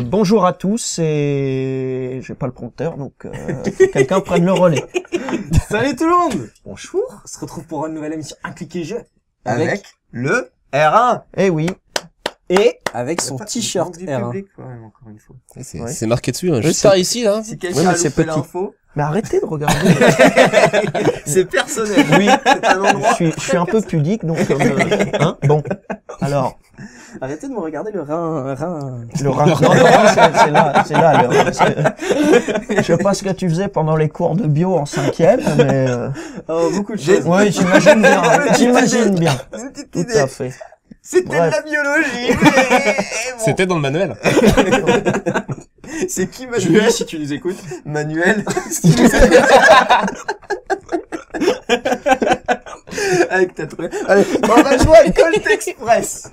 Bonjour à tous et j'ai pas le prompteur donc faut que quelqu'un prenne le relais. Salut tout le monde. Bonjour. On se retrouve pour une nouvelle émission Un clic et jeu avec le R1. Eh oui. Et avec son t-shirt du R1. public quand même, encore une fois. C'est marqué dessus, hein. Oui, Juste par ici, là. Si Oui, quelqu'un mais a c'est loupé petit. l'info, Mais arrêtez de regarder. c'est personnel. Oui. C'est un endroit. Je suis un peu pudique donc hein. Bon. Alors, Arrêtez de me regarder le rein. le rein. Non, c'est là le rein. Je sais pas ce que tu faisais pendant les cours de bio en 5e, mais Oh, beaucoup de choses. oui, j'imagine bien. J'imagine bien. Une petite Tout idée. à fait. C'était de Bref. la biologie. Mais bon. C'était dans le manuel. C'est qui Julie, Manuel? si tu nous écoutes. Manuel. Avec ta truc. Allez, on va jouer à Colt Express.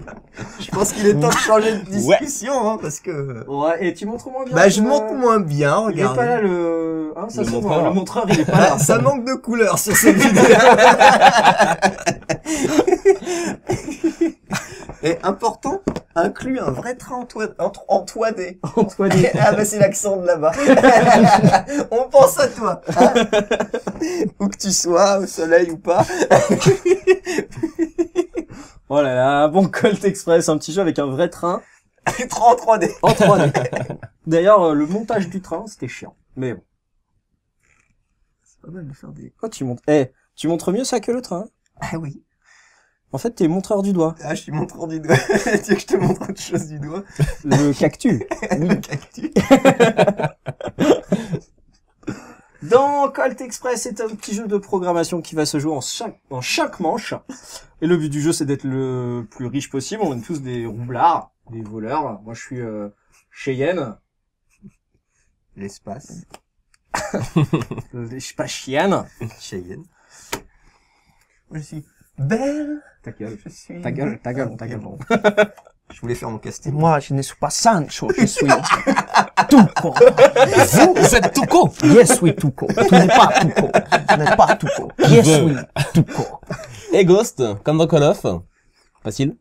Je pense qu'il est temps de changer de discussion, hein, parce que... Ouais, et tu montres moins bien. Bah, je montre moins bien, Il est pas là regarde. le... Hein, ça Le se voit, montreur. le montreur, il est pas là. Ah, ça manque de couleur sur cette vidéo. Et important, inclut un vrai train en 3D. Antoine. Ah bah c'est l'accent de là-bas. On pense à toi. Hein, où que tu sois, au soleil ou pas. Oh là là, bon Colt Express, un petit jeu avec un vrai train Train en 3D. en 3D. D'ailleurs, le montage du train, c'était chiant. Mais bon. C'est pas mal de faire des... Oh, tu montres. Eh, tu montres mieux ça que le train. Ah oui. En fait, t'es montreur du doigt. Ah, je suis montrant du doigt. Tu veux que je te montre autre chose du doigt? Le cactus. Le cactus. Dans Colt Express, c'est un petit jeu de programmation qui va se jouer en chaque manche. Et le but du jeu, c'est d'être le plus riche possible. On est tous des roublards, des voleurs. Moi, je suis Cheyenne. L'espace. Je suis pas Chienne. Cheyenne. Je suis belle. Ta gueule. Je suis... Ta gueule, ta gueule, ta Ok, gueule. bon. Je voulais faire mon Et casting. moi, je ne suis pas Sancho, je suis Tuco. Vous êtes tout con. Yes, oui, Tuco. Tu n'es pas Tuco. Tu n'es pas Tuco. Yes, oui, Tuco. Et Ghost, comme dans Call of. Facile.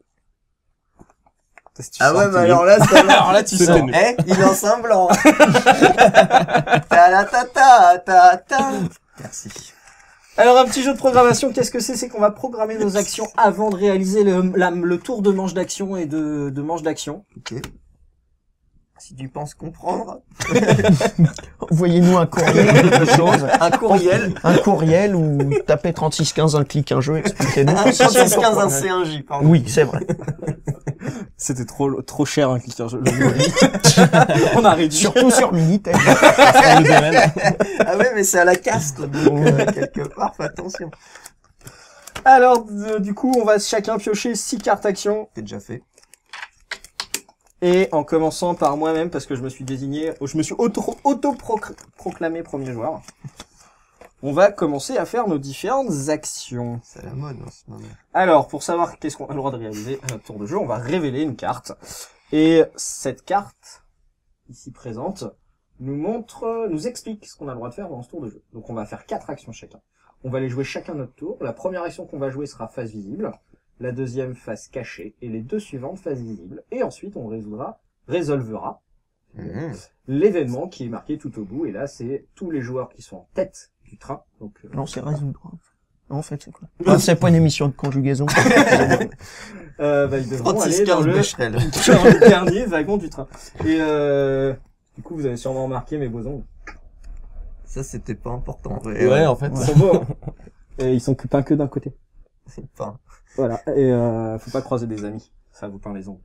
Ah ouais, mais alors là, ça va. Alors là, tu C'était sens. nul. Eh, il lance un blanc. Ta la ta ta ta ta. Merci. Alors, un petit jeu de programmation, qu'est-ce que c'est? C'est qu'on va programmer nos actions avant de réaliser le tour de manche d'action et de manche d'action. Ok. Si tu penses comprendre, Envoyez-nous un courriel, quelque chose. un courriel. Un courriel ou tapez 3615 un clic un jeu, expliquez-nous. Un 3615 un C1J, pardon. Oui, c'est vrai. C'était trop cher, un clicker. On a réduit. Surtout sur Minitel. Dans le domaine. Ah ouais, mais c'est à la castre, donc quelque part, fais attention. Alors, du coup, on va chacun piocher 6 cartes actions. C'est déjà fait. Et en commençant par moi-même, parce que je me suis auto-proclamé premier joueur. On va commencer à faire nos différentes actions. C'est à la mode en ce moment. Alors, pour savoir qu'est-ce qu'on a le droit de réaliser à notre tour de jeu, on va révéler une carte. Et cette carte, ici présente, nous explique ce qu'on a le droit de faire dans ce tour de jeu. Donc on va faire 4 actions chacun. On va les jouer chacun notre tour. La première action qu'on va jouer sera face visible. La deuxième face cachée. Et les deux suivantes face visible. Et ensuite, on résolvera l'événement qui est marqué tout au bout. Et là, c'est tous les joueurs qui sont en tête du train. Donc, Non, c'est résoudre. En fait, c'est quoi? Ah, c'est pas une émission de conjugaison. ils devront aller dans 3615 le... Becherel. dans le dernier wagon du train. Et du coup, vous avez sûrement remarqué mes bosons. Ça, c'était pas important, en vrai. Ouais, en fait. Ils sont beaux. Hein. Et ils sont peints que d'un côté. C'est pas... Voilà. Et faut pas croiser des amis. Ça vous peint les ongles.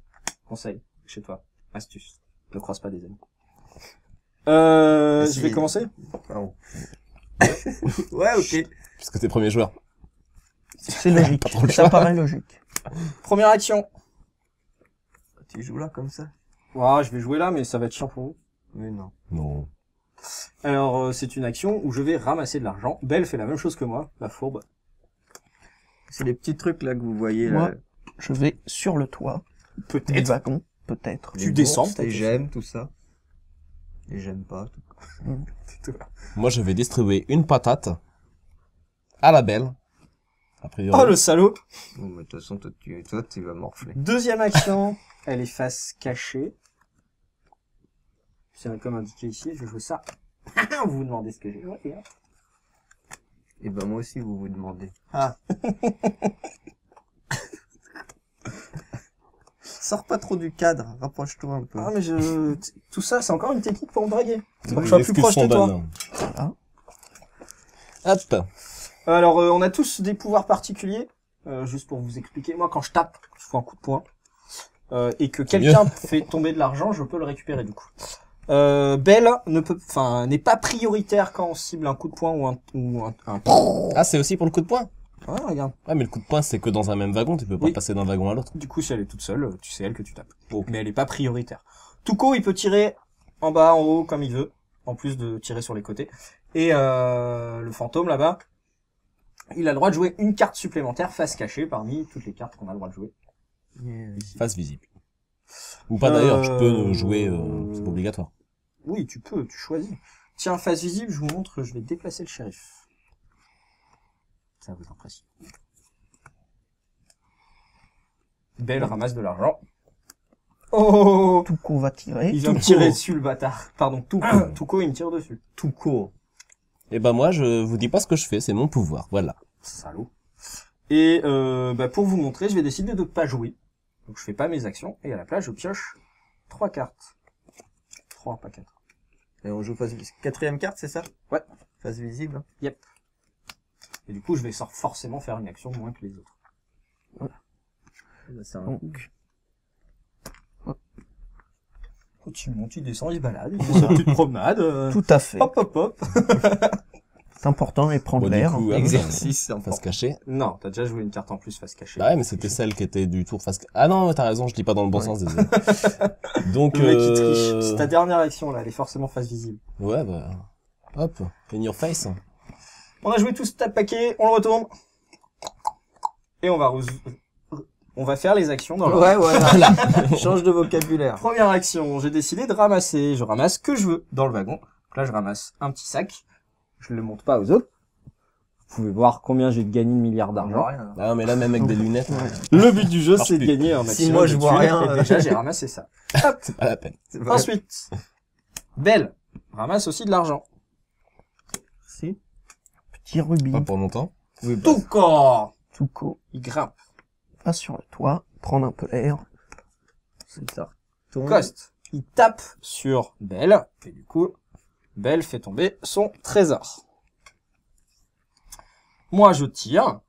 Conseil. Chez toi. Astuce. Ne croise pas des amis. Si. Je vais commencer. Pardon. Ouais, ok. Puisque t'es premier joueur. C'est logique. Ça paraît logique. Première action. Tu joues là, comme ça? Ouah, je vais jouer là, mais ça va être chiant pour vous. Mais non. Non. Alors, c'est une action où je vais ramasser de l'argent. Belle fait la même chose que moi, la fourbe. C'est les petits trucs là que vous voyez là. Moi, je vais sur le toit du Peut-être. wagon, peut-être. Tu Les descends, bourses, peut-être. Et j'aime tout ça. Et j'aime pas tout. Moi, je vais distribuer une patate à la belle. A priori. Oh, le salaud. Bon, mais de toute façon, toi, tu vas morfler. Deuxième action. Elle est face cachée. C'est comme indiqué ici, je joue ça. Vous vous demandez ce que j'ai joué. Hein. Et ben moi aussi, vous vous demandez. Ah. Sors pas trop du cadre, rapproche-toi un peu. Ah mais tout ça, c'est encore une technique pour me draguer. C'est pour que Oui, je sois les plus excuses proche de sont toi. bonnes. Voilà. Hop. Alors, on a tous des pouvoirs particuliers. Juste pour vous expliquer, moi, quand je tape, je fais un coup de poing, et que quelqu'un fait tomber de l'argent, je peux le récupérer du coup. Belle n'est pas prioritaire quand on cible un coup de poing ou un... Ah, c'est aussi pour le coup de poing? Ah, regarde. Ouais, mais le coup de poing, c'est que dans un même wagon, tu peux pas Oui. passer d'un wagon à l'autre. Du coup, si elle est toute seule, tu sais elle que tu tapes. Ok. Mais elle est pas prioritaire. Tuco, il peut tirer en bas, en haut, comme il veut, en plus de tirer sur les côtés. Et le fantôme là-bas, il a le droit de jouer une carte supplémentaire face cachée parmi toutes les cartes qu'on a le droit de jouer. Face visible. Ou pas d'ailleurs, tu peux jouer, c'est pas obligatoire. Oui, tu peux, tu choisis. Tiens, face visible, je vous montre, je vais déplacer le shérif. Ça vous impressionne. Belle ramasse de l'argent. Oh, Tout qu'on va tirer. il vient me tirer dessus, le bâtard. Pardon, Tuco, il me tire dessus. Tout court. Et ben moi, je vous dis pas ce que je fais, c'est mon pouvoir, voilà. Salaud. Et pour vous montrer, je vais décider de pas jouer. Donc je fais pas mes actions, et à la place, je pioche 3 cartes. 3, pas 4. Et on joue face visible. Quatrième carte, c'est ça? Ouais. Face visible. Yep. Et du coup, je vais forcément faire une action moins que les autres. C'est un... Donc, Quand il monte, il descend, il se balade, il fait sa petite promenade. tout à fait. Hop, hop, hop. C'est important et prendre Bon, du l'air. coup, Exercice, c'est face important. cachée. Non, t'as déjà joué une carte en plus face cachée. Bah ouais, mais c'était celle qui était du tour face cachée. Ah non, t'as raison, je dis pas dans le bon Ouais. sens, désolé. Donc, Le mec qui triche. C'est ta dernière action, là, elle est forcément face visible. ouais, bah, hop, in your face. On a joué tout ce tas de paquets, on le retourne. Et on va faire les actions dans l'ordre. Ouais, voilà. Change de vocabulaire. Première action, j'ai décidé de ramasser. Je ramasse ce que je veux dans le wagon. Donc là, je ramasse un petit sac. Je le montre pas aux autres. Vous pouvez voir combien j'ai gagné de milliards d'argent. Rien. Ah, mais là, même avec des lunettes, Le but du jeu, Marche c'est de plus. gagner un Si maximum moi, je de vois thunes, rien, et déjà, j'ai ramassé ça. Hop. c'est pas la peine. C'est vrai. Ensuite, Belle ramasse aussi de l'argent. Si. Petit rubis. Pas pour longtemps. Oui, bah, Tout corps. Tuco Il grimpe. va sur le toit, prendre un peu l'air. c'est ça. Tombe. Coste. Il tape sur Belle. Et du coup, Belle fait tomber son trésor. Moi, je tire.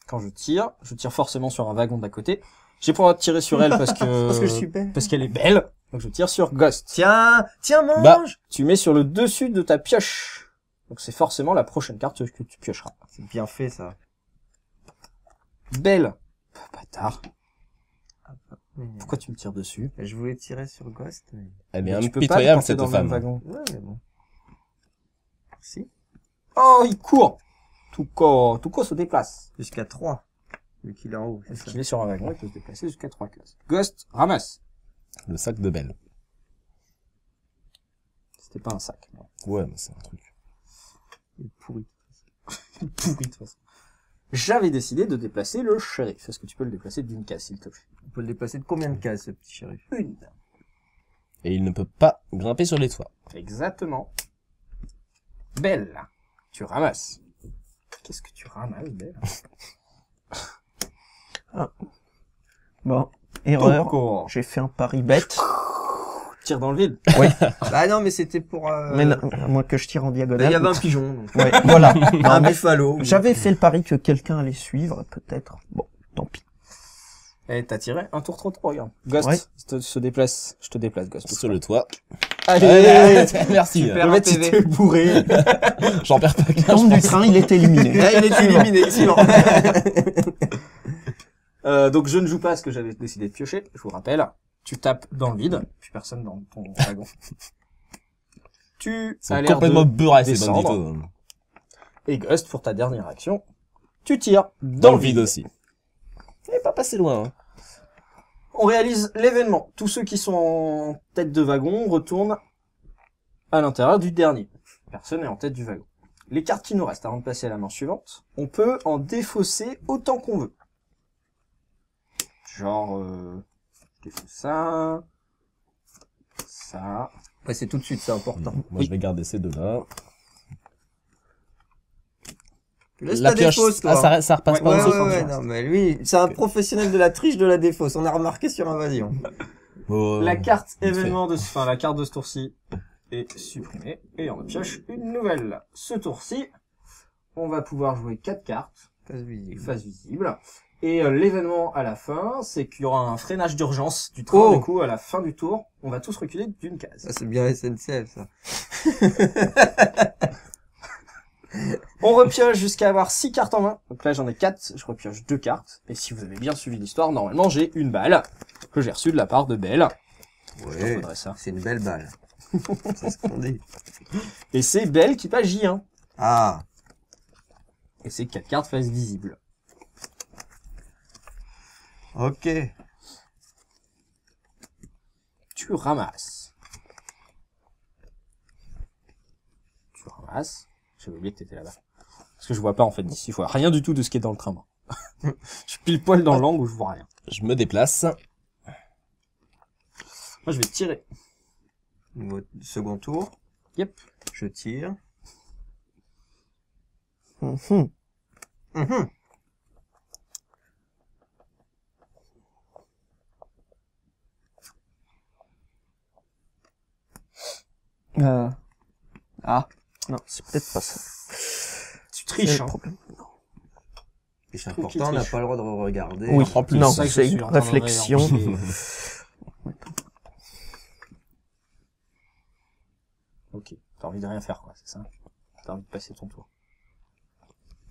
Quand je tire forcément sur un wagon d'à côté. J'ai pas le droit de tirer sur elle parce que, Parce que je suis belle. parce qu'elle est belle. Donc je tire sur Ghost. Tiens, mange. Bah. Tu mets sur le dessus de ta pioche. Donc c'est forcément la prochaine carte que tu piocheras. C'est bien fait, ça. Belle. Bâtard. Mais... Pourquoi tu me tires dessus? Je voulais tirer sur Ghost, mais... Elle est Mais tu peux pas impitoyable, porter cette dans le même femme. wagon. Ouais, mais bon. Si. Oh, il court. Tuco se déplace. Jusqu'à 3. Vu qu'il est en haut. c'est Parce ça. qu'il est sur un wagon, il peut se déplacer jusqu'à 3 cases. Ghost ramasse. Le sac de Belle. C'était pas un sac. Non. Ouais, mais c'est un truc. Il est pourri. Pourri de toute façon. J'avais décidé de déplacer le shérif. Est-ce que tu peux le déplacer d'une case, s'il te plaît? On peut le déplacer de combien de cases, ce petit shérif? Une. Et il ne peut pas grimper sur les toits. Exactement. Belle. Tu ramasses. Qu'est-ce que tu ramasses, Belle? Bon, erreur. Tuco. J'ai fait un pari bête. Tire dans le vide. Bah non, mais c'était pour... Mais non, à moins que je tire en Il y diagonale. avait un pigeon, donc. Ouais, voilà. Non, Un mais buffalo. j'avais fait le pari que quelqu'un allait suivre, peut-être. Bon, tant pis. Et t'as tiré un tour trop, regarde. Ghost Ouais. se déplace. Je te déplace, Ghost. Sur le toit. Allez! Merci. Super. Le mec, il PV. était bourré. J'en perds pas qu'un, je Tombe du pense. train, il est éliminé. Ah, il est éliminé, suivant. Donc je ne joue pas ce que j'avais décidé de piocher, je vous rappelle. Tu tapes dans le vide, puis personne dans ton wagon. Tu as C'est l'air complètement de beurré, ces descendre. banditos. Et Ghost, pour ta dernière action, tu tires Dans le vide aussi. Il est pas passé loin, hein. On réalise l'événement. Tous ceux qui sont en tête de wagon retournent à l'intérieur du dernier. Personne n'est en tête du wagon. Les cartes qui nous restent avant de passer à la manche suivante, on peut en défausser autant qu'on veut. Genre, je défausse ça, ça, Ouais, c'est tout de suite, c'est important. Moi, je vais garder ces deux-là. Laisse La ta pioche. défausse, toi. Ça repasse Ouais, pas Ouais, aux ouais, autres. ouais, non, mais lui, c'est un professionnel de la triche de la défausse. On a remarqué sur Invasion. Oh, La carte vite fait. événement la carte de ce tour-ci est supprimée et on pioche une nouvelle. Ce tour-ci, on va pouvoir jouer 4 cartes, Passe visible. face visible. Et l'événement à la fin, c'est qu'il y aura un freinage d'urgence du train. Oh. Du coup, à la fin du tour, on va tous reculer d'une case. Ça, c'est bien SNCF, ça. On repioche jusqu'à avoir 6 cartes en main. Donc là, j'en ai 4, je repioche 2 cartes. Et si vous avez bien suivi l'histoire, normalement, j'ai une balle que j'ai reçue de la part de Belle. Ouais. Faudrait ça. C'est une belle balle. C'est ce qu'on dit. Et c'est Belle qui passe J1. Ah. Et c'est 4 cartes face visible. Ok. Tu ramasses. Tu ramasses. J'avais oublié que t'étais là-bas. Parce que je vois pas, en fait, d'ici. Je vois rien du tout de ce qui est dans le train, moi. Je suis pile poil dans l'angle où je vois rien. Je me déplace. Moi, je vais tirer. Second tour. Yep. Je tire. Mhm. Mhm. Ah. Non, c'est peut-être pas ça. Tu C'est triches, le hein. problème. Et c'est Trouve qu'il important, on n'a triche. pas le droit de regarder. Oui. En plus. Non, C'est ça que c'est je suis une en train de réflexion. réenregistrer. Ok. T'as envie de rien faire, quoi, c'est ça? T'as envie de passer ton tour.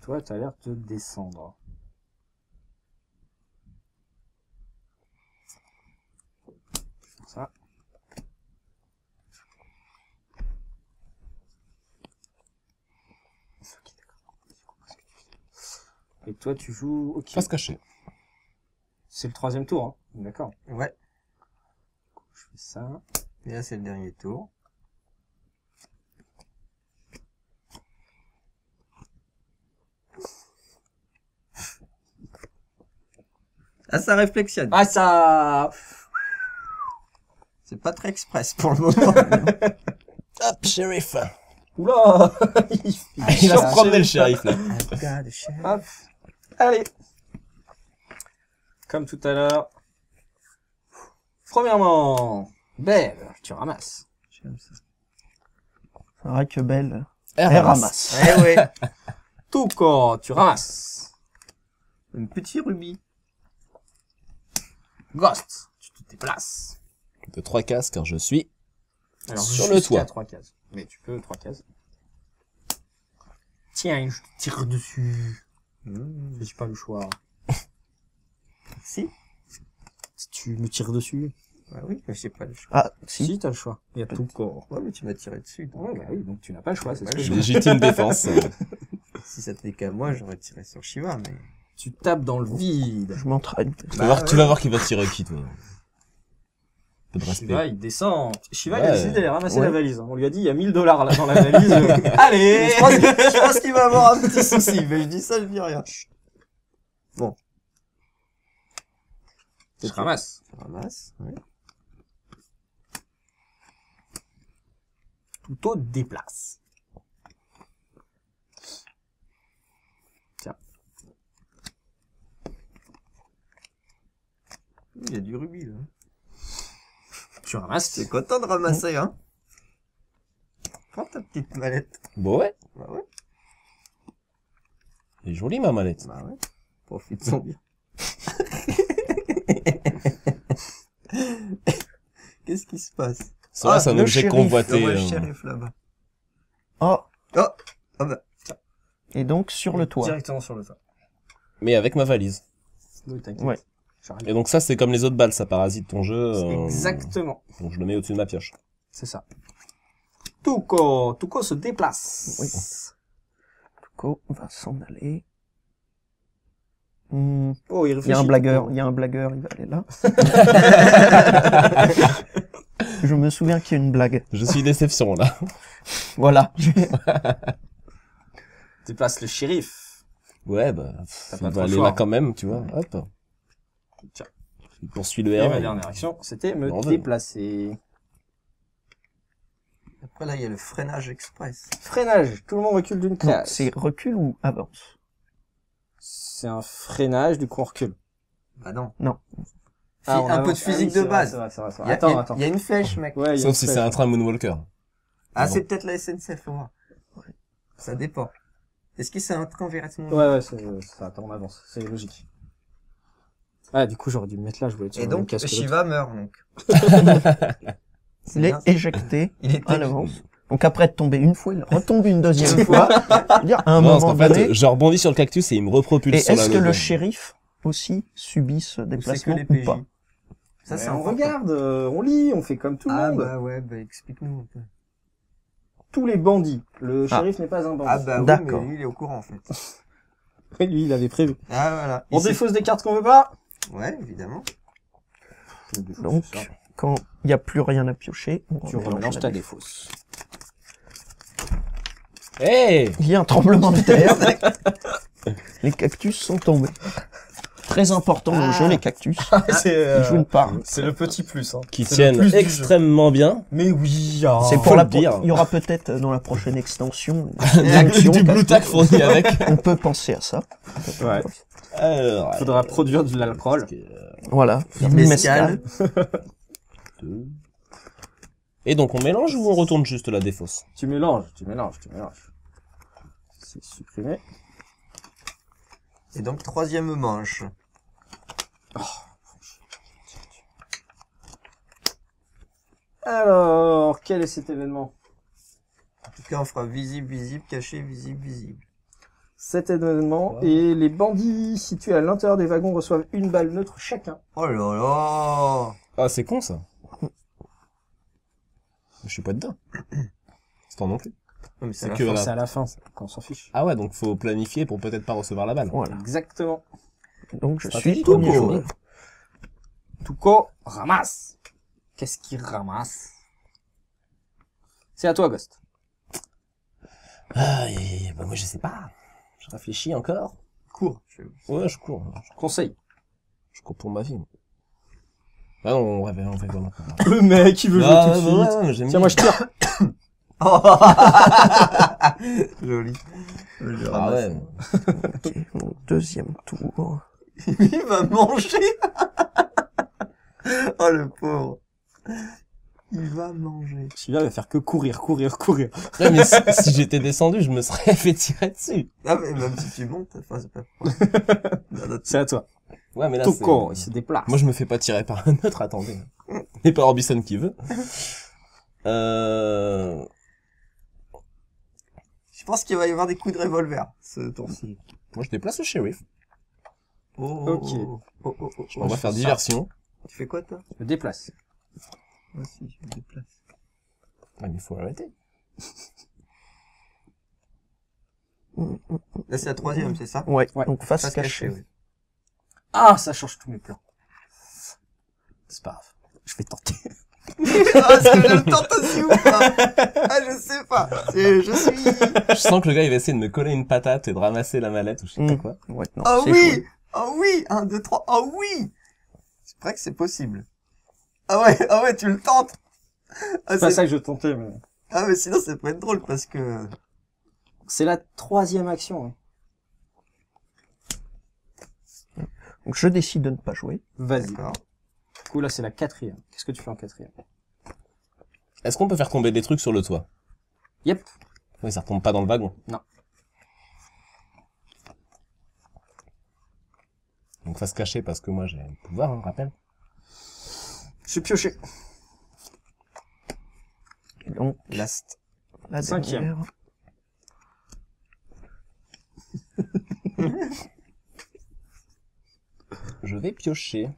Toi, t'as l'air de descendre. Ça. Ok, d'accord. J'ai compris ce que tu fais. Et toi, tu joues... Ok. Face cachée. C'est le 3e tour, hein. D'accord. Ouais. Je fais ça. Et là, c'est le dernier tour. Ah, ça réflexionne. Ah, ça... C'est pas très express pour le moment. Hop, shérif. Oula. Il va se promener le shérif, là. Hop. Allez. Comme tout à l'heure. Premièrement, Belle, tu ramasses. J'aime ça. C'est vrai que Belle, Elle elle ramasse. ramasse. Eh ouais. Touko, tu ramasses. Un petit rubis. Ghost, tu te déplaces. De 3 cases, car je suis Alors, sur le jusqu'à toit. 3 cases. Mais tu peux 3 cases. Tiens, je te tire dessus. J'ai pas le choix. Si. Si tu me tires dessus. Bah oui, mais j'ai pas le choix. Ah, si. Si, t'as le choix. Il y a Touko. Ouais, mais tu m'as tiré dessus. donc, Ouais, bah oui, donc tu n'as pas le choix, c'est ce Ouais, que je dis. légitime défense. Si ça tenait qu'à moi, j'aurais tiré sur Shiva, mais... Tu tapes dans le vide. Je m'entraîne. Tu vas voir qui va tirer qui, toi. Peu de Shiva, respect. il descend. Shiva, il a Ouais. décidé d'aller ramasser Ouais. la valise. On lui a dit, il y a 1000 $ là dans la valise. Allez! Je pense qu'il va avoir un petit souci, mais je dis ça, je dis rien. Je ramasse. Je ramasse, ouais. Touto déplace. Tiens. Il y a du rubis, là. Tu ramasses. T'es content de ramasser, hein? Prends ta petite mallette. Bon, ouais. Bah ouais. Elle est jolie, ma mallette. Bah ouais. Profite-en bien. Qu'est-ce qui se passe? C'est vrai, c'est un le objet shérif. convoité. Le shérif, là-bas. Oh. Oh! Ah bah. Et donc, sur le toit. Directement sur le toit. Mais avec ma valise. Oui, t'inquiète. Ouais. J'arrive. Et donc ça, c'est comme les autres balles, ça parasite ton jeu. Exactement. Donc je le mets au-dessus de ma pioche. C'est ça. Touko se déplace. Oui. Touko va s'en aller. Hmm, Oh, il Il y réfléchit. a un blagueur, il y a un blagueur, il va aller là. Je me souviens qu'il y a une blague. Je suis déception, là. Voilà. Déplace le shérif. Ouais, bah, T'as il pas va trop aller le choix. là quand même, tu vois. Hop. Tiens. Il poursuit le Et ma héros. dernière action, c'était me Bon, déplacer. Après, là, il y a le freinage express. Freinage, tout le monde recule d'une Non, case. c'est recul ou avance? C'est un freinage, du coup on recule. Bah non. Non. Ah, on un peu de avance. physique oui, de c'est base. vrai, c'est vrai, c'est Il vrai. y a, Attends, il y a- attends. il y a une flèche, mec. Ouais, il y a Sauf une si flèche. c'est un train Moonwalker. Ah, Bon. c'est peut-être la SNCF, faut voir. Ça dépend. Est-ce que c'est un train Versement? Ouais, c'est ça, attends, on avance. C'est logique. Ah, du coup, j'aurais dû me mettre là, je voulais être sur Et le même donc, casque que l'autre. Shiva meurt, donc. Il est bien. éjecté Il est à l'avance. Donc après être tombé une fois, il retombe une deuxième fois. Dire, à un Non, parce moment qu'en donné. fait, je rebondis sur le cactus et il me repropulse Et sur la est-ce que le lode. shérif aussi subit ce Ou c'est que déplacement les ou PJ? pas? Ça, Mais c'est on important. regarde, on lit, on fait comme tout le Ah, monde. bah ouais, bah explique-nous un peu. Tous les bandits. Le shérif n'est pas un bandit. Ah, bah oui, D'accord. mais lui, il est au courant, en fait. Lui, il avait prévu. Ah, voilà. On Il s'est- défausse des cartes qu'on veut pas. Ouais, évidemment. Donc, quand il n'y a plus rien à piocher, on Tu remélange remélanges la ta défausse. défausse. Hey! Il y a un tremblement de terre. Les cactus sont tombés. Très important dans le jeu, les cactus. Ils jouent une part. C'est le petit plus, hein. Qui C'est le tiennent plus du extrêmement bien. Mais oui, ah. C'est faut pour le la dire. Il y aura peut-être dans la prochaine extension Du blue tack fourni avec. On peut penser à ça. Ouais. Alors, Faudra produire de l'alcool. Voilà. Mescal. Et donc, on mélange ou on retourne juste la défausse? Tu mélanges. C'est supprimé. Et donc, troisième manche. Alors, quel est cet événement? En tout cas, on fera visible, visible, caché, visible, visible. Cet événement, et les bandits situés à l'intérieur des wagons reçoivent une balle neutre chacun. Oh là là! Ah, c'est con, ça. Je suis pas dedans. C'est toi non plus. Non, mais c'est C'est la que fin. la- C'est à la fin, on s'en fiche. Ah ouais, donc faut planifier pour peut-être pas recevoir la balle. Voilà. Exactement. Donc je Stratégie suis premier Touko. joueur. Touko ramasse. Qu'est-ce qu'il ramasse? C'est à toi, Ghost. Ah, bah moi je sais pas. Je réfléchis encore. Cours. Ouais, je cours. Conseil. Je cours pour ma vie. Moi. Ah non, on fait quoi maintenant? Le mec, il veut jouer tout de suite. ouais, j'aime Tiens, moi je tire. Joli. Ah ouais. Ok, mon deuxième tour. Il va manger. Oh, le pauvre. Il va manger. Celui-là va faire que courir. Ouais, mais si j'étais descendu, je me serais fait tirer dessus. Ah, mais même si tu montes, enfin, c'est pas... C'est à toi. Ouais, mais là Touko, il c'est... se déplace. Moi je me fais pas tirer par un autre, attendez. Et pas Orbison qui veut. Je pense qu'il va y avoir des coups de revolver, ce tour-ci. Moi je déplace le shérif. Oh, Ok. On va faire diversion. Tu fais quoi, toi? Je me déplace. Moi aussi, je me déplace. Ouais, mais faut arrêter. Là, c'est la troisième, c'est ça? Ouais, Ouais. donc face Face cachée. cachée, oui. Ah, ça change tous mes plans. C'est pas grave. Je vais tenter. Est-ce que je le tente aussi ou pas? Ah, je sais pas. Je suis... Je sens que le gars il va essayer de me coller une patate et de ramasser la mallette ou je sais pas quoi. Ouais, non, Oh c'est oui! joué. Oh oui! 1, 2, 3. Oh oui! C'est vrai que c'est possible. Ah ouais, tu le tentes! Ah, C'est pas ça que je tentais, mais... ah, mais sinon, ça peut être drôle parce que... C'est la troisième action. Hein. Donc je décide de ne pas jouer. Vas-y. D'accord. Du coup, là, c'est la quatrième. Qu'est-ce que tu fais en quatrième? Est-ce qu'on peut faire tomber des trucs sur le toit? Yep. Oui, ça retombe pas dans le wagon. Non. Donc face cachée parce que moi j'ai le pouvoir, hein, rappelle. Je suis pioché. Et donc Last. la Cinquième. dernière. Je vais piocher.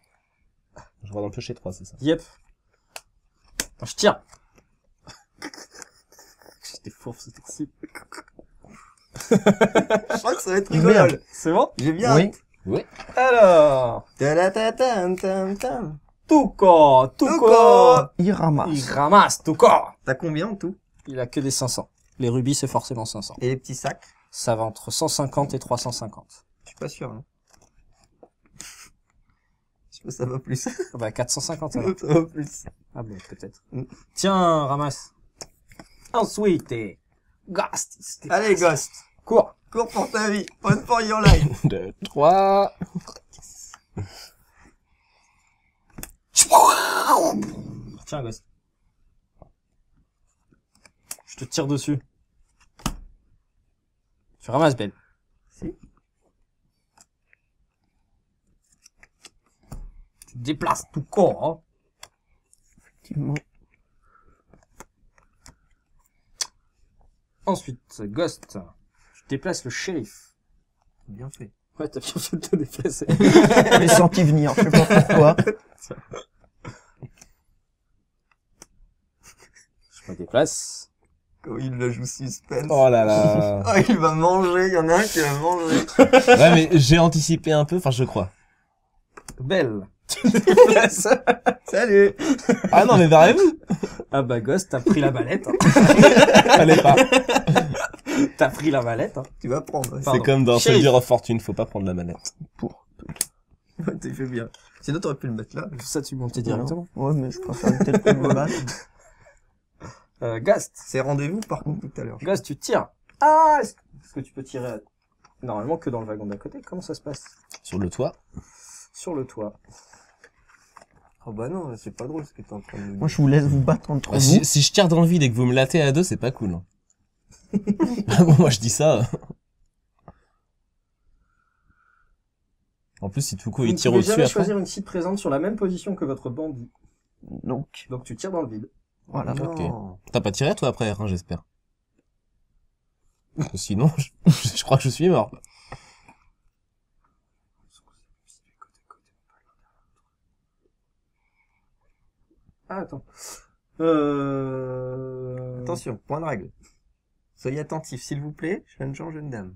Je vais dans le piocher 3, c'est ça. Yep. Attends, je tire. J'étais fourbe, c'était si. Je crois que ça va être Merde. rigolo. C'est bon? J'ai bien Oui. Oui. Alors. Ta-da-ta-tam-tam-tam. Touko. Il Il ramasse. ramasse, Touko. T'as combien en tout? Il a que des 500. Les rubis, c'est forcément 500. Et les petits sacs? Ça va entre 150 et 350. Je suis pas sûr, hein. Je sais pas, ça va plus. Ah bah, 450, alors. Ça va plus. Ah bon, peut-être. Mm. Tiens, ramasse. Ensuite, Ghost. Allez, Ghost. Cours. Cours pour ta vie. Run for your life. 2, 3. Tiens, Ghost. Je te tire dessus. Tu ramasses, Belle. Si. Tu te déplaces tout corps, hein. Effectivement. Ensuite, Ghost. Tu déplaces le shérif. Bien fait. Ouais, t'as bien fait de te déplacer. Je l'ai senti venir, je sais pas pourquoi. Je me déplace. Quand il le joue suspense. Oh là là. Oh, il va manger. Il y en a un qui va manger. Ouais, mais j'ai anticipé un peu, enfin, je crois. Belle. Tu te déplaces. Salut. Ah non, mais verrez-vous. Ah bah, Ghost, t'as pris la mallette. Hein. Allez pas. T'as pris la mallette. Hein. Tu vas prendre. Pardon. C'est comme dans Shérif. Soldier of Fortune, faut pas prendre la manette. Ouais, t'as fait bien. Sinon, t'aurais pu le mettre là. Tout ça, tu montais directement. Ouais, mais je préfère peut-être qu'on me batte. Ghost. C'est rendez-vous, par contre, tout à l'heure. Ghost, tu tires. Ah, est-ce que tu peux tirer normalement que dans le wagon d'à côté? Comment ça se passe? Sur le toit. Sur le toit. Oh bah non, c'est pas drôle ce que t'es en train de nous dire. Moi, je vous laisse vous battre entre Bah, vous. si je tire dans le vide et que vous me latez à deux, c'est pas cool. Hein. Ah bon, moi je dis ça. En plus, si Tuco Vous il ne tire pouvez au-dessus jamais après. choisir une cible présente sur la même position que votre bandit. Donc, Donc tu tires dans le vide. voilà. Non. Ok. T'as pas tiré toi après, hein, j'espère. Parce que sinon, je crois que je suis mort. Ah, attends. Attention, point de règle. Soyez attentifs, s'il vous plaît. Jeune gens, jeune dame.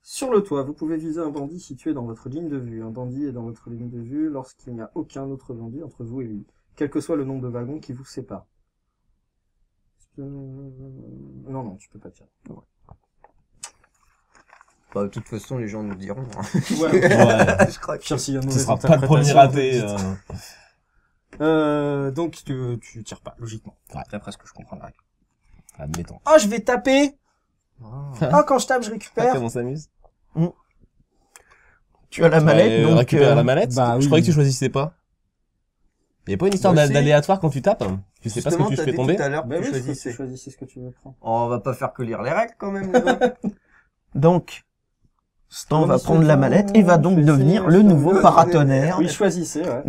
Sur le toit, vous pouvez viser un bandit situé dans votre ligne de vue. Un bandit est dans votre ligne de vue lorsqu'il n'y a aucun autre bandit entre vous et lui, quel que soit le nombre de wagons qui vous séparent. Non, tu peux pas tirer. Bah, de toute façon, les gens nous diront. Hein. Ouais, Ouais. Je crois que pire s'il y a une Ce mauvaise sera pas le premier interprétation, raté. vous dites. Donc tu tires pas, logiquement. Ouais. D'après ce que je comprends de la règle. Admettons. Oh, je vais taper. Oh, quand je tape, je Ah, récupère. comment on s'amuse? Tu as la mallette, donc... récupérer la mallette? bah Je oui. croyais que tu choisissais pas. Y a pas une histoire Bah, si. d'aléatoire quand tu tapes? Tu sais pas ce que Justement, tu t'as fais dit tomber? tout à l'heure Bah que oui, tu tu choisissais. choisissais ce que tu veux prendre. Oh, on va pas faire que lire les règles quand même, les gars. Donc, Stan va Choisissez prendre la le mallette et va donc choisissez devenir le le nouveau choisissez. paratonnerre. Oui, choisissez, ouais.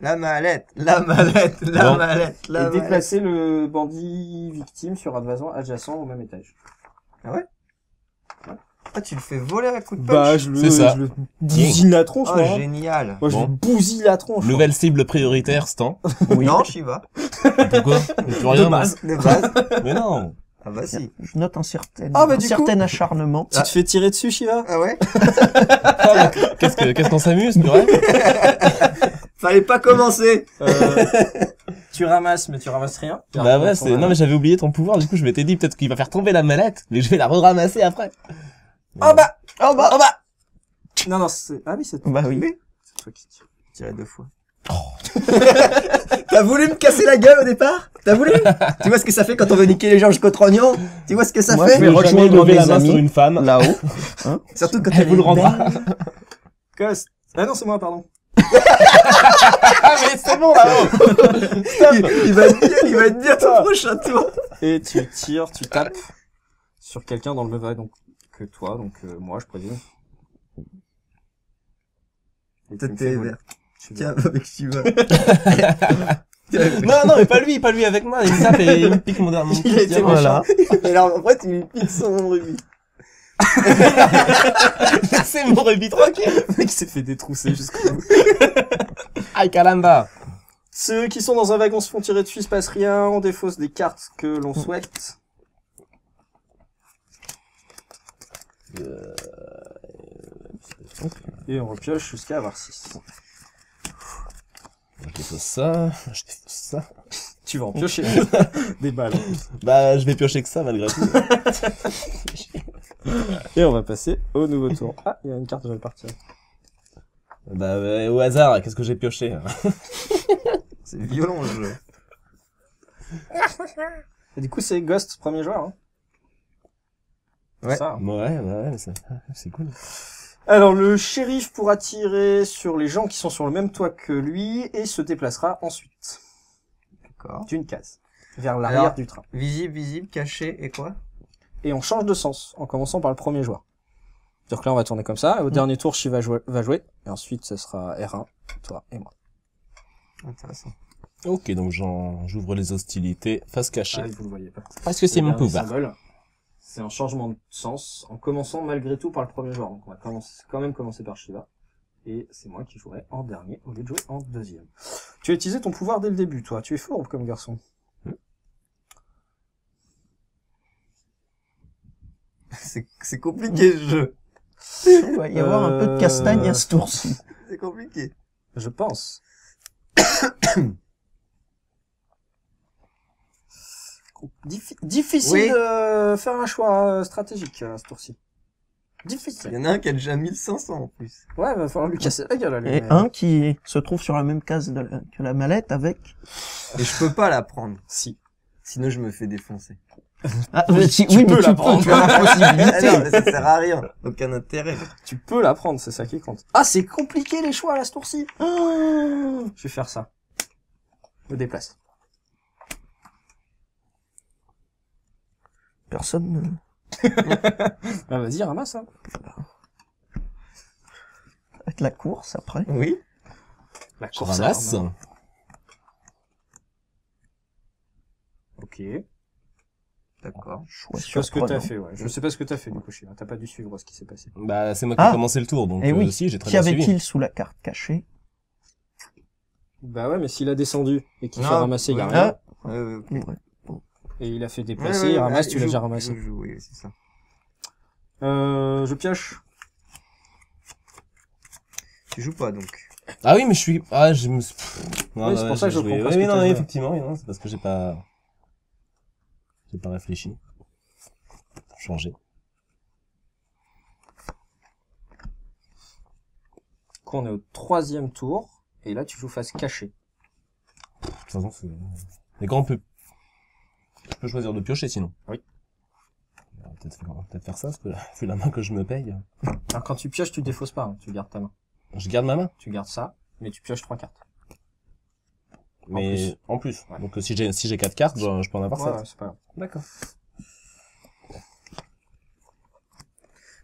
La mallette, la mallette, la Bon. mallette, la Et mallette. déplacer le bandit victime sur un vazon adjacent au même étage. Ah, tu le fais voler à coup de punch. Bah, je le, C'est ça. je le bousille la tronche, Oh, moi. hein. génial. Moi, je Bon. lui bousille la tronche. Nouvelle cible prioritaire, Stan. Oui, Non, Shiva. Pourquoi? Plus rien, De base. De base. Mais non. Ah bah si. je note un certain, Ah, bah, un du certain acharnement. Tu te fais tirer dessus, Shiva? Ah ouais. Qu'est-ce qu'on s'amuse, c'est vrai? Fallait pas commencer. Tu ramasses, mais tu ramasses rien. Bah ouais, non mais j'avais oublié ton pouvoir, du coup je m'étais dit peut-être qu'il va faire tomber la mallette, mais je vais la re-ramasser après. Oh bah! Oh bah! Oh bah! Non, non, c'est... Ah oui, c'est toi. Bah oui. C'est toi qui tire. Tiré 2 fois. T'as voulu me casser la gueule au départ? T'as voulu? Tu vois ce que ça fait quand on veut niquer les gens jusqu'au trognon? Tu vois ce que ça Moi, fait? je vais Je vais jamais rejoindre lever mes la main amis. sur une femme. Là-haut. Surtout quand Elle vous le rendra. Ghost. Ah non, c'est moi, pardon. Ah mais c'est bon là-haut. il va être bien ton prochain tour. Et tu tires, tu tapes sur quelqu'un dans le même wagon que toi, donc moi, je présume. Et tu me T'es fais voler. vert. Tu Tiens, vois. avec Shiva. Non mais pas lui avec moi, il me tape et il me pique mon dernier. Il a été diamant. Voilà. Et là, en fait, il lui pique son rubis. C'est mon rubis tranquille. Le mec s'est fait détrousser jusqu'au bout. Aïe calamba. Ceux qui sont dans un wagon se font tirer dessus, il se passe rien, on défausse des cartes que l'on souhaite. Et on repioche jusqu'à avoir 6. Je défausse ça, je défausse ça. Tu vas en piocher des balles. Bah je vais piocher que ça malgré tout. Et on va passer au nouveau tour. Ah, il y a une carte que je vais partir. Bah au hasard, qu'est-ce que j'ai pioché? C'est violent, le jeu. Et du coup, c'est Ghost, premier joueur. Hein. Ouais. Ça, hein. Ouais, mais c'est cool. Alors, le shérif pourra tirer sur les gens qui sont sur le même toit que lui et se déplacera ensuite D'accord. d'une case vers l'arrière Alors- du train. Visible, caché et quoi? Et on change de sens en commençant par le premier joueur. Donc là, on va tourner comme ça. Et au dernier tour, Chi va jouer. Et ensuite, ce sera R1, toi et moi. Intéressant. Ok, donc j'ouvre les hostilités, face cachée. Ah, vous le voyez pas. Parce que c'est Le mon dernier pouvoir. symbole, c'est un changement de sens en commençant malgré tout par le premier joueur. Donc on va quand même commencer par Shiva. Et c'est moi qui jouerai en dernier au lieu de jouer en deuxième. Tu as utilisé ton pouvoir dès le début, toi. Tu es fort comme garçon. C'est compliqué ce jeu. Il va y avoir un peu de castagne à ce tour-ci. C'est compliqué. Je pense. Difficile Oui. de faire un choix stratégique à ce tour-ci. Il Difficile. y en a un qui a déjà 1500 en plus. Ouais, va falloir lui casser la gueule à lui. Et mais- un qui se trouve sur la même case que la mallette avec... Et je peux pas la prendre. Si. Sinon je me fais défoncer. Ah, Oui, mais tu oui, peux mais la prendre. tu as la Ah possibilité. non, mais ça sert à rien. Aucun intérêt. Tu peux la prendre, c'est ça qui compte. Ah, c'est compliqué les choix à ce tour-ci. Ah, je vais faire ça. Je me déplace. Personne ne... Ah, vas-y, ramasse. Hein. Avec la course, après. Oui. La Je course à ramasse. l'arme. Ok. D'accord. Choix Je sais pas ce que t'as surprenant. fait, ouais. Je sais pas ce que t'as fait, du coup, Shiva. T'as pas dû suivre ce qui s'est passé. Bah, c'est moi qui ai Ah. commencé le tour, donc Eh oui. si, j'ai très Qui bien suivi. avait-il sous la carte cachée? Bah ouais, mais s'il a descendu et qu'il fait Non, ramasser, il y a ouais. rien. Ok. Ouais. Et il a fait Ouais, déplacer, ouais, il ramasse, ouais, tu l'as je déjà joue, ramassé. je joue, oui, c'est ça. Je pioche. Tu joues pas donc. Ah oui, mais je suis... Ah, je me... Non, Oui, c'est pour ça que je j'ai joué. comprends pas Oui, ce oui, que non, t'as joué. effectivement, oui, non, c'est parce que j'ai pas réfléchi. Changer. Du coup, on est au 3e tour. Et là, tu joues face cachée. De toute façon, c'est... Mais quand on peut... Je peux choisir de piocher, sinon. Oui. On va peut-être faire ça, parce que vu la main que je me paye... Alors, quand tu pioches, tu défausses pas, hein. Tu gardes ta main. Je garde ma main. Tu gardes ça, mais tu pioches 3 cartes. Mais en plus. Ouais. Donc si j'ai 4 cartes, je peux en avoir 7. Ouais, c'est pas grave. D'accord.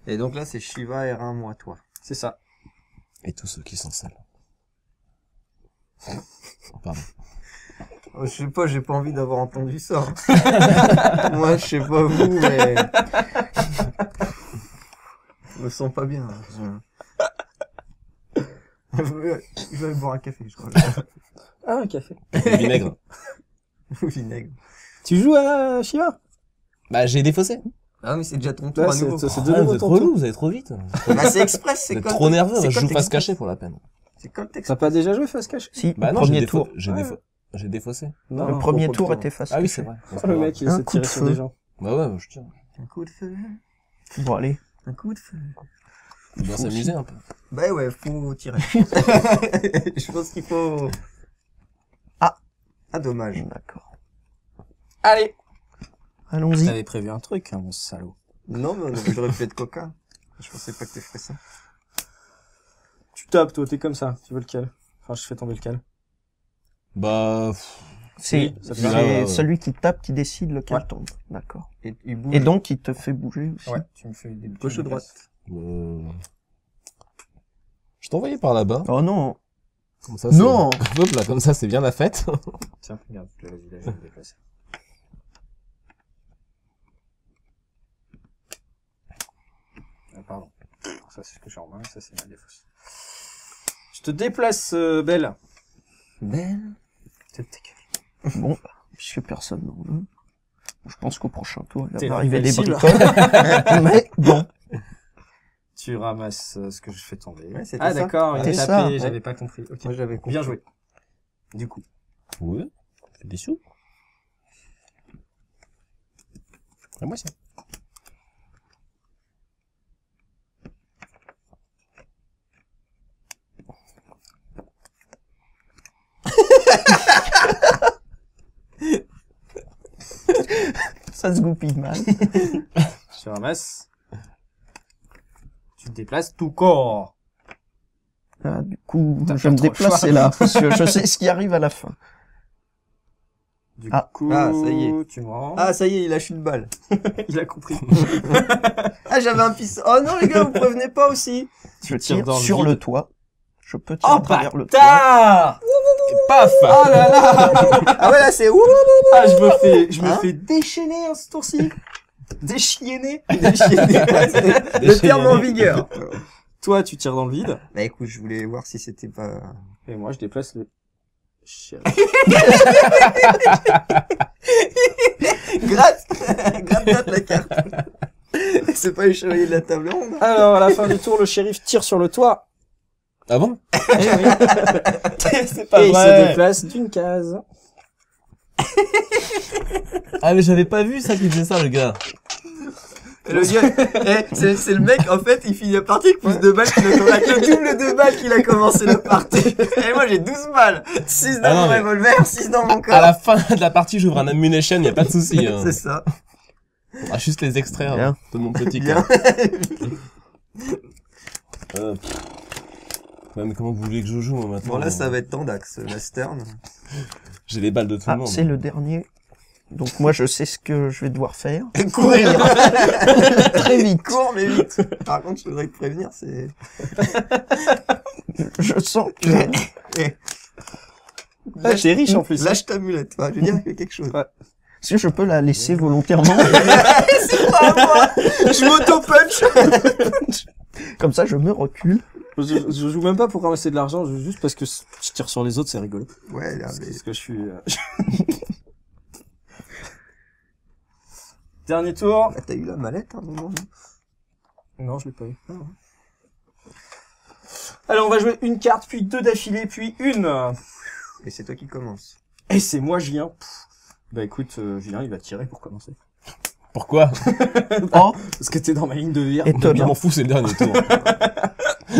Et donc là c'est Shiva R1 moi toi. C'est ça. Et tous ceux qui sont seuls. Pardon. Oh, je sais pas, j'ai pas envie d'avoir entendu ça. Moi je sais pas vous mais je me sens pas bien. Je vais aller boire un café je crois. Ah, un café. Le vinaigre. Au vinaigre. Tu joues à Shiva? Bah j'ai défaussé. Ah mais c'est déjà ton tour Ouais, à nouveau. c'est Ah, de vous nouveau êtes ton relou, tour. vous allez trop vite. Bah c'est express, Vous c'est êtes comme trop nerveux, c'est je comme joue face Express. cachée pour la peine. C'est comme texte. T'as pas déjà joué face cachée? Si, Bah non, premier tour. j'ai défaussé. Non, Le non, premier pour tour le était face Ah oui, cachée. c'est vrai. Oh, le mec, il Un essaie de coup de tirer sur feu. des gens. Bah ouais, je tiens. Un coup de feu. Bon, allez. Un coup de feu. On doit s'amuser un peu. Bah ouais, faut tirer. Je pense qu'il faut... Ah. Ah, dommage. D'accord. Allez! Allons-y. T'avais prévu un truc, hein, mon salaud. Non, mais on avait le reflet de coca. Je pensais pas que tu ferais ça. Tu tapes, toi, t'es comme ça. Tu veux lequel? Enfin, je fais tomber lequel? Bah... C'est Oui, ça te c'est va, ouais. celui qui tape qui décide lequel Ouais. tombe. D'accord. Et il bouge. Et donc, il te fait bouger aussi. Ouais, tu me fais des Gauche ou droite? Je t'envoyais par là-bas. Oh non. Comme ça, Non. Hop là, comme ça, c'est bien la fête. Tiens, regarde, vas-y, là, je vais me déplacer. Ah, pardon. Ça, c'est ce que j'ai en main, ça, c'est ma défausse. Je te déplace, Belle. Belle. Tête ta gueule. Bon, puisque personne n'en veut. Je pense qu'au prochain tour, il T'es va arriver des cible. bricoles. Mais bon. Tu ramasses ce que je fais tomber. Ouais, c'était Ah, ça. d'accord, il C'est a ça, tapé, ouais. j'avais pas compris. Ok. Moi, j'avais compris. Bien joué. Du coup. Ouais. Fais des sous. À moi, ça. Ça se goupille mal. Tu ramasses. Tu te déplaces tout corps. Ah, du coup, T'as je vais me pas trop le déplacer choix. là, parce que je sais ce qui arrive à la fin. Du Ah. coup, Ah, ça y est. tu me rends. Ah, ça y est, il lâche une balle. Il a compris. Ah, j'avais un pistolet. Oh non, les gars, vous prévenez pas aussi. Je tires tire dans le sur vide. le toit. Je peux tirer Oh, à travers le toit. bâtard! Et paf! Oh là là! Ah ouais, là, c'est ouh. Ah, je me Hein fais déchaîner, hein, ce tour-ci. Déchienner. Le terme en vigueur. Toi, tu tires dans le vide. Bah écoute, je voulais voir si c'était pas... Et moi, je déplace le shérif. Gratte gratte la carte. C'est pas les chevaliers de la table ronde. Alors, à la fin du tour, le shérif tire sur le toit. Ah bon? C'est pas et il se déplace d'une case. Ah mais j'avais pas vu ça qu'il faisait ça le gars. Et le gars, c'est le mec, en fait, il finit la partie avec plus de balles qu'il a commencé. Avec le double de balles qu'il a commencé la partie. Et moi, j'ai 12 balles. 6 dans Ah non, mon mais- revolver, 6 dans mon À corps. la fin de la partie, j'ouvre un ammunition, y a pas de souci. Hein. C'est ça. On va juste les extraire Bien. de mon petit Bien. cas. Ouais, mais comment vous voulez que je joue, moi, maintenant? Bon, là, ça va être Tandax, la Stern. J'ai les balles de tout Ah, le monde. c'est le dernier. Donc moi, je sais ce que je vais devoir faire. Courir. Très vite. Cours, mais vite. Par contre, je voudrais te prévenir, c'est... Je sens que... Ah, t'es riche en plus. Lâche ta mulette. Ouais, je veux dire, il y a quelque chose. Ouais. Si je peux la laisser volontairement, Je m'auto-punch. comme ça, je me recule. Je joue même pas pour ramasser de l'argent, je joue juste parce que je tire sur les autres, c'est rigolo. Ouais, là, mais... Parce que je suis... Dernier tour. Ah, t'as eu la mallette, à un moment, non? Non, je l'ai pas eu. Alors, on va jouer une carte, puis deux d'affilée, puis une. Et c'est toi qui commences. Et c'est moi, Julien. Bah écoute, Julien, il va tirer pour commencer. Pourquoi? Oh, Parce que t'es dans ma ligne de vire. Je étonnant. m'en fous, c'est le dernier tour.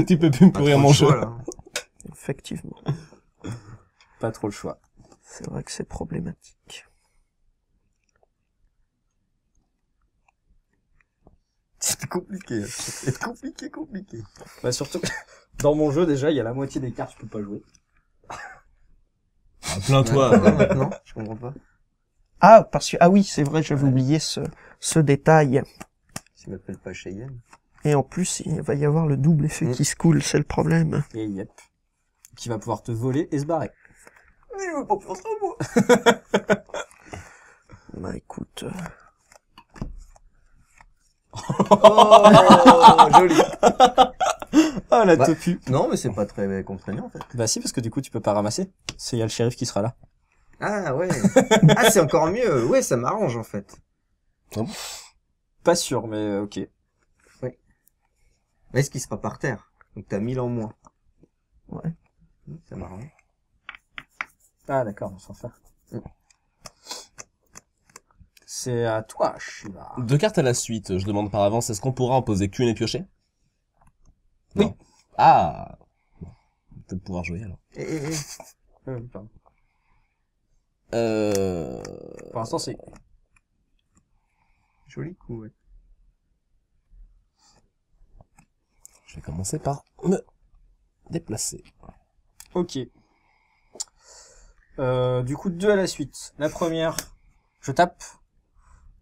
Tu peux plus me pourrir mon jeu. Voilà. Effectivement. Pas trop le choix. C'est vrai que c'est problématique. C'est compliqué. C'est compliqué. Bah surtout, dans mon jeu, déjà, il y a la moitié des cartes, je peux pas jouer. Ah, plains-toi. Pourquoi maintenant? Je comprends pas. Ah, parce que... Ah oui, c'est vrai, j'avais oublié ce détail. Tu m'appelles pas Cheyenne. Et en plus, il va y avoir le double effet qui se coule, c'est le problème. Et yep. Qui va pouvoir te voler et se barrer. Mais je veux pas faire ça, moi. Bah écoute... Oh, joli. Ah, la Bah. topu. Non, mais c'est pas très contraignant, en fait. Bah si, parce que du coup, tu peux pas ramasser. Il y a le shérif qui sera là. Ah, ouais. Ah, c'est encore mieux. Ouais, ça m'arrange, en fait. Pas sûr, mais ok. Mais est-ce qu'il sera par terre? Donc t'as 1000 en moins. Ouais. Ça m'arrange. Ah d'accord, on s'en fait. C'est à toi, Shiva. 2 cartes à la suite, je demande par avance, est-ce qu'on pourra en poser qu'une et piocher? Oui. Non. Ah! Bon, on va peut-être pouvoir jouer alors. Pardon. Euh... Pour l'instant, c'est... Joli coup, ouais. Je vais commencer par me déplacer. Ok. Du coup, deux à la suite. La première, je tape.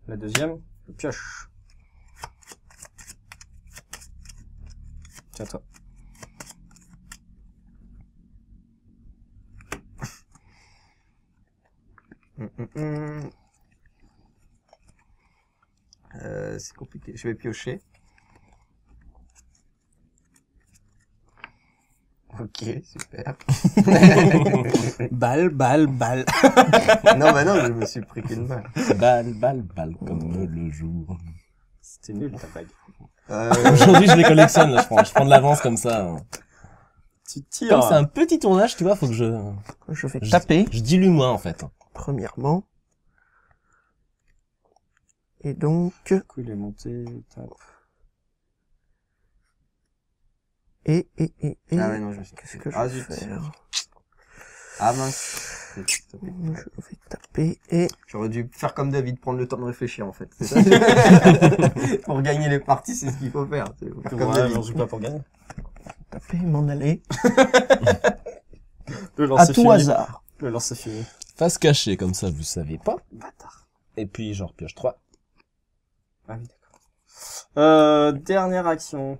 La deuxième, je pioche. C'est à toi. C'est compliqué. Je vais piocher. Ok, super. Balle, balle, balle. Non, bah non, je me suis pris qu'une balle. Balle, comme le jour. C'était nul, ta bague. Aujourd'hui, je les collectionne, là, je prends de l'avance comme ça. Tu tires. Comme c'est un petit tournage, tu vois, faut que je vais taper, je dilue moins, en fait. premièrement. Et donc... Du coup, il est monté, tape. Et... Ah ouais, non, je me suis Qu'est-ce que je Ah, vais zut. faire? Ah mince. Je vais taper et... J'aurais dû faire comme David, prendre le temps de réfléchir en fait. C'est ça. Pour gagner les parties, c'est ce qu'il faut faire. Faut faire comme Ouais, David. j'en joue pas pour gagner. Taper, m'en aller. Le À lancer tout fini. hasard. Le lancer fini. Face cachée, comme ça, vous savez pas. Bâtard. Et puis, genre, pioche 3. Ah oui, d'accord. Dernière action.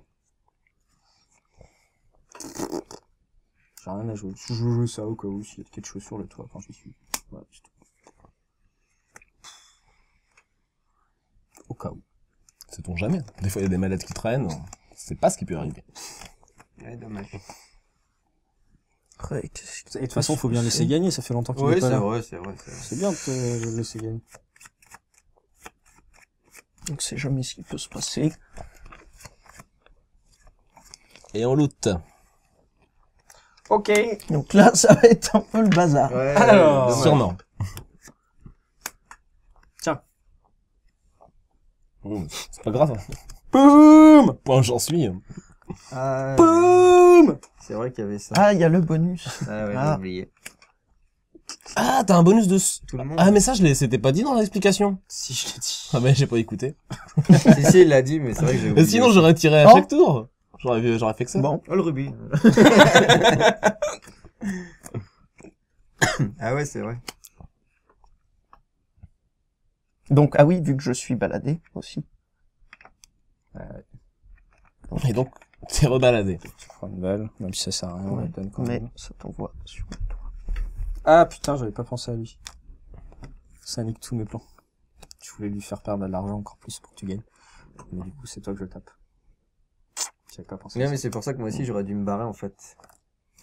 J'ai rien à jouer. Je joue ça au cas où s'il y a quelque chose sur le toit quand j'y suis. Voilà, c'est tout. Au cas où. Sait-on jamais. Des fois, il y a des malades qui traînent. C'est pas ce qui peut arriver. Ouais, dommage. Ouais, Et de toute façon, faut bien laisser gagner. Ça fait longtemps qu'il Oui, est pas c'est là. vrai, c'est vrai. C'est bien de te laisser gagner. Donc c'est jamais ce qui peut se passer. Et on loot. Ok. Donc là, ça va être un peu le bazar. Ouais, Alors, dommage. Sûrement. Tiens. C'est pas grave. Boum. Point, j'en suis. Ah, Boum. c'est vrai qu'il y avait ça. Ah, il y a le bonus. Ah ouais, Ah. j'ai oublié. Ah, t'as un bonus de... Tout le monde. Ah, mais ça, c'était pas dit dans l'explication. Si je l'ai dit. Ah, ben, j'ai pas écouté. Si, il l'a dit, mais c'est vrai que j'ai oublié. Mais sinon, j'aurais tiré à Oh. chaque tour. J'aurais fait que ça. Bon, Oh, le rubis. Ah ouais, c'est vrai. donc ah oui, vu que je suis baladé aussi. Et donc, t'es rebaladé. Je prends une balle, même si ça sert à rien. on Ouais, la donne quand mais même. ça t'envoie sur le toit. Ah putain, j'avais pas pensé à lui. Ça nique tous mes plans. Je voulais lui faire perdre de l'argent encore plus pour que tu gagnes. Mais du coup, c'est toi que je tape. J'avais pas pensé à Ouais, ça. mais c'est pour ça que moi aussi, j'aurais dû me barrer, en fait.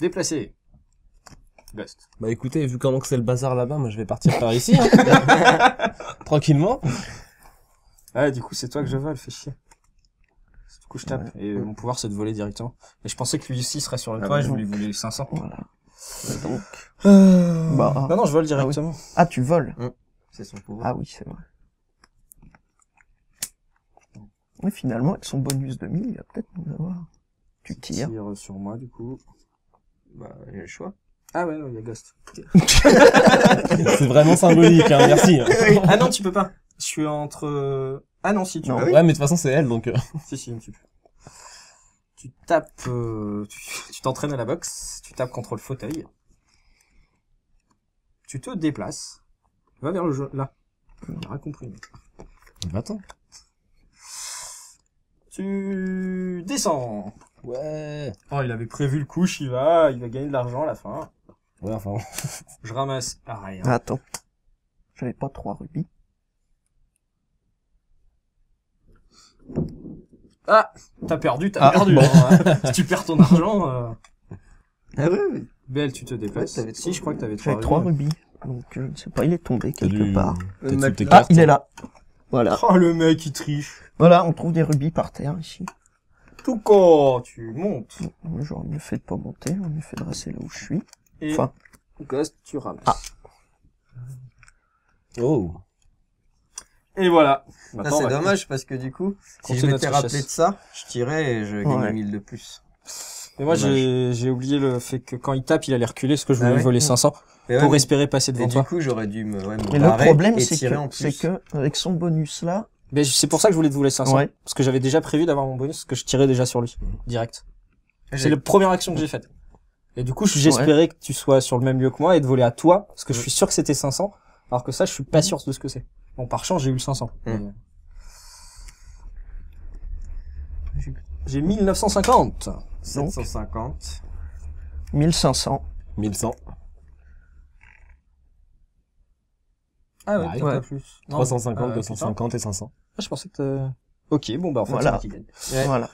Déplacé. Ghost. Bah écoutez, vu comment que c'est le bazar là-bas, moi je vais partir par ici. Hein. Tranquillement. Ah, du coup, c'est toi que je vole, fais chier. Du coup, je tape. Et mon pouvoir, c'est de voler directement. Et je pensais que lui aussi serait sur le toit, bah et je non. voulais voler les 500. Voilà. Donc, Bah, non, je vole directement. ah, tu voles. C'est son pouvoir. Ah oui, c'est vrai. Oui, finalement, avec son bonus de 1000, il va peut-être nous avoir. Tu tires. Tire sur moi, du coup. Bah, j'ai le choix. Ah ouais, non, il y a Ghost. C'est vraiment symbolique, hein, merci. Ah non, tu peux pas. Je suis entre... Ah non, si, tu Non. peux. Ouais, mais de toute façon, c'est elle, donc... Si, tu peux. Tu tapes... tu t'entraînes à la boxe, tu tapes contre le fauteuil. Tu te déplaces. Va vers le jeu, là. J'ai rien compris. Mec. Va-t'en. Tu descends. Ouais. Oh, il avait prévu le couche, il va gagner de l'argent à la fin. Ouais, enfin... Je ramasse rien. Ah, attends. J'avais pas 3 rubis. Ah, t'as perdu. bon. Hein. Si tu perds ton argent, Ah ouais, mais... Belle, tu te déplaces. Ouais, t'avais Si, je crois que t'avais J'avais 3 rubis. Donc, je ne sais pas, il est tombé T'as quelque dû... part. T'as toutes tes Ah, cartes. il est là. Voilà. Oh, le mec, il triche. Voilà, on trouve des rubis par terre ici. Tout quand tu montes. J'aurais mieux fait de pas monter, j'aurais mieux fait de rester là où je suis. Et Enfin. Ghost, tu ramasses. Ah. Oh. Et voilà. Ah, Maintenant, on c'est va- dommage parce que du coup, si Continuer je m'étais notre rappelé chasse. de ça, je tirais et je gagnais Ouais. 1000 de plus. Mais moi, Dommage. j'ai oublié le fait que quand il tape, il allait reculer parce que je Ah voulais ouais voler 500 Et ouais, pour mais- espérer passer Et devant du toi. coup, j'aurais dû me Mais le barrer problème, et c'est tirer en que, plus. avec son bonus là, Mais c'est pour ça que je voulais te voler 500. Ouais. Parce que j'avais déjà prévu d'avoir mon bonus, parce que je tirais déjà sur lui. Direct. J'ai- C'est la première action que j'ai faite. Et du coup, j'espérais que tu sois sur le même lieu que moi et de voler à toi, parce que je suis sûr que c'était 500, alors que ça, je suis pas sûr de ce que c'est. Bon, par chance, j'ai eu le 500. Mais, J'ai 1950. 750. 1500. 1100. Ah Ouais, peut-être ouais. pas plus. Non, 350, putain. 250 et 500. Ah, je pensais que Ok, bon, bah, en fait, Voilà. c'est moi qui gagne. Ouais. Voilà.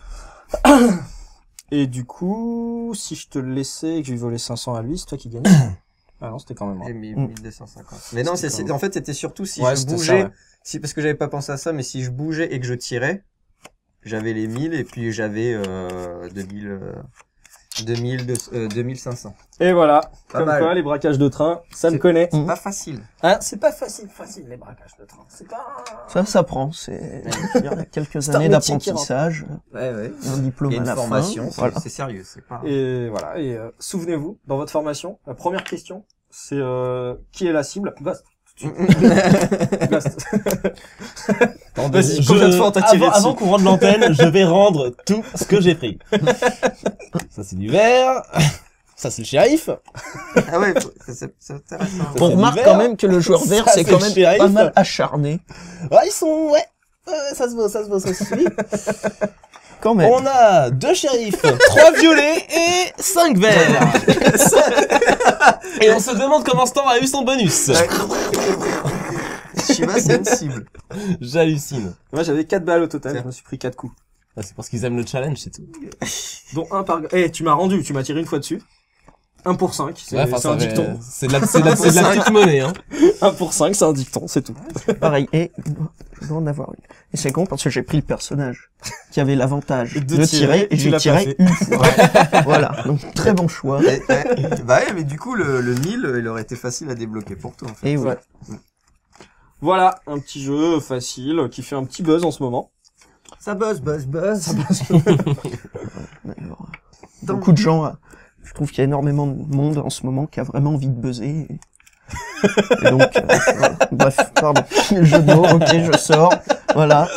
Et du coup, si je te le laissais et que je lui volais 500 à lui, c'est toi qui gagnais. Ah non, c'était quand même moi. J'ai mis Mm. 1250. Mais non, C'était en fait, c'était surtout si Ouais, je c'était bougeais, ça, ouais. parce que j'avais pas pensé à ça, mais si je bougeais et que je tirais, j'avais les 1000 et puis j'avais 2000. 2500. Et voilà. Pas Comme mal. quoi, les braquages de train, ça me C'est- connaît. C'est pas facile. Hein, c'est pas facile, les braquages de train. C'est pas... Ça s'apprend. C'est je veux dire, il y a quelques un années métier qui d'apprentissage, Ouais, ouais. un diplôme Il y a à une la formation, fin. c'est Voilà. c'est sérieux, c'est pas... Et voilà. Et souvenez-vous, dans votre formation, la première question, c'est qui est la cible? Ghost. Ghost. Attendez, Vas-y, combien de fois on t'a tiré dessus avant qu'on rende l'antenne, je vais rendre tout ce que j'ai pris. Ça, c'est du verre. Ça, c'est le shérif. Ah ouais, c'est intéressant. On c'est remarque du quand verre. même que le joueur vert, Ça, c'est c'est quand le même shérif. pas mal acharné. Ouais, ils sont, ouais. Ça se voit, ça se suit. Quand même. On a 2 shérifs, 3 violets et 5 verts. Et on se demande comment Stan a eu son bonus. Shiva, c'est une cible. J'hallucine. Moi, j'avais 4 balles au total. Tiens. Je me suis pris 4 coups. Ah, c'est parce qu'ils aiment le challenge, c'est tout. Dont un par... Eh, tu m'as rendu, tu m'as tiré une fois dessus. 1 pour 5, c'est Ouais, enfin, c'est un ça dicton. fait- C'est de la petite monnaie, hein. 1 pour 5, c'est un dicton, c'est tout. Pareil. Et je dois en avoir une. Et c'est con parce que j'ai pris le personnage qui avait l'avantage De de tirer, tirer et tu j'ai l'as pas tiré fait. une fois. Voilà. Donc très bon choix. Bah ouais, mais du coup, le 1000, il aurait été facile à débloquer pour toi, en fait. Et oui. Ouais. Voilà, un petit jeu facile qui fait un petit buzz en ce moment. Ça buzz. Alors, beaucoup de gens, je trouve qu'il y a énormément de monde en ce moment qui a vraiment envie de buzzer. Et donc, voilà. Bref, pardon. Le jeu de mots, ok, je sors. Voilà.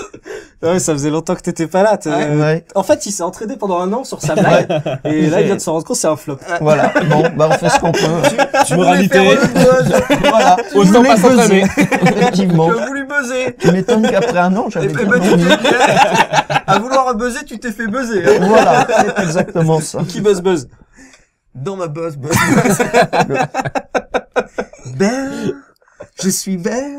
Ouais, ça faisait longtemps que t'étais pas là. Ouais. En fait, il s'est entraîné pendant 1 an sur sa blague. Et là, il vient de se rendre compte que c'est un flop. Voilà. Bon, bah, on fait ce qu'on peut. Moralité. Voilà. Autant Je voulais pas s'entraîner. buzzer. Effectivement. Tu as voulu buzzer. Tu m'étonnes qu'après un an, j'avais Et bien ben, dormi. à vouloir buzzer, tu t'es fait buzzer. Hein. Voilà. C'est exactement ça. Qui buzz? Dans ma buzz. Je suis belle.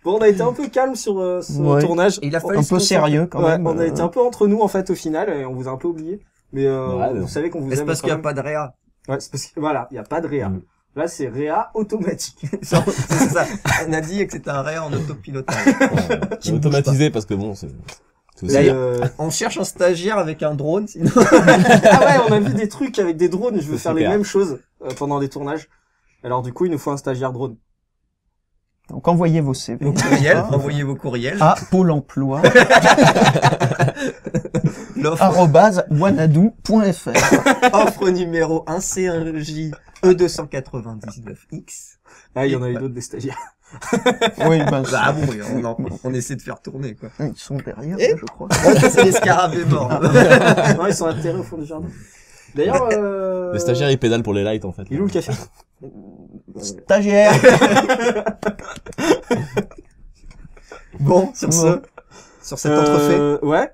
Bon, on a été un peu calme sur ce Ouais. tournage. Il a fallu Un se peu concentrer. sérieux quand Ouais, même. on a été un peu entre nous en fait au final et on vous a un peu oublié. Mais Ouais, vous savez qu'on vous C'est aime parce quand qu'il n'y a même. pas de réa. Ouais, c'est parce que voilà, il y a pas de réa. Mm. Là, c'est réa automatique. C'est ça. On a dit que c'était un réa en autopilotage. C'est automatisé parce que bon, c'est aussi- D'ailleurs, on cherche un stagiaire avec un drone, sinon. Ah ouais, on a vu des trucs avec des drones. Je veux C'est faire les super. mêmes choses pendant les tournages. Alors du coup, il nous faut un stagiaire drone. Donc envoyez vos CV. Vos courriels, Ah. envoyez vos courriels. À Pôle emploi, L'offre @wanadoo.fr. offre numéro 1C1J E299X. Ah, il y en a eu d'autres des stagiaires. Oui, ben, Bah bon, oui, on essaie de faire tourner, quoi. ils sont derrière, Et là, je crois. C'est les scarabées morts. Non, ils sont atterrés au fond du jardin. D'ailleurs, Le stagiaire, il pédale pour les lights, en fait. il est où le café? Stagiaire. Bon, sur ce, sur cet entrefait. Ouais.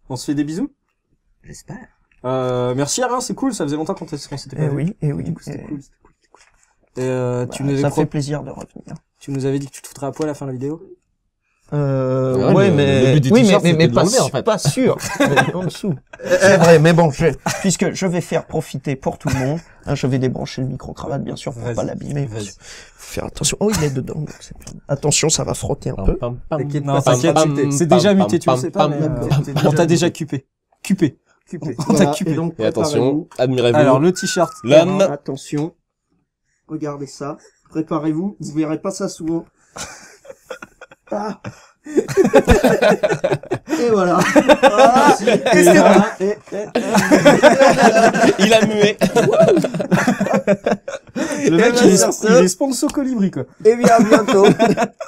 On se fait des bisous. J'espère. Merci Alain, c'est cool. Ça faisait longtemps qu'on s'était pas Eh vu. oui, eh oui. C'était eh, cool, c'était cool, c'était cool. Et tu, bah, nous ça avais fait plaisir de revenir. tu nous avais dit que tu te foutrais à poil à la fin de la vidéo. Ouais, Ouais, le mais but du oui, t-shirt, mais c'était de pas, l'enlever, en fait. pas sûr. Mais en dessous. C'est vrai, mais bon, puisque je vais faire profiter pour tout le monde, hein, je vais débrancher le micro-cravate, bien sûr, pour Vas-y, pas l'abîmer. vas-y. Faut faire attention. Oh, il est dedans, donc c'est bien. Attention, ça va frotter un peu. T'inquiète Non, pas, t'inquiète, c'est déjà muté, tu le sais pas, mais on t'a déjà cupé. Cupé. On t'a cupé. Et attention, admirez-vous. Alors, le t-shirt. L'homme. Attention. Regardez ça. Préparez-vous. Vous verrez pas ça souvent. Ah. Et voilà. Ah. Et voilà. Il a mué. Le mec, Et il sur est, ce- il est sponsor Colibri, quoi. Et bien, à bientôt.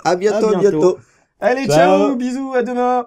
À bientôt, À bientôt. Allez, Ciao. ciao, bisous, à demain.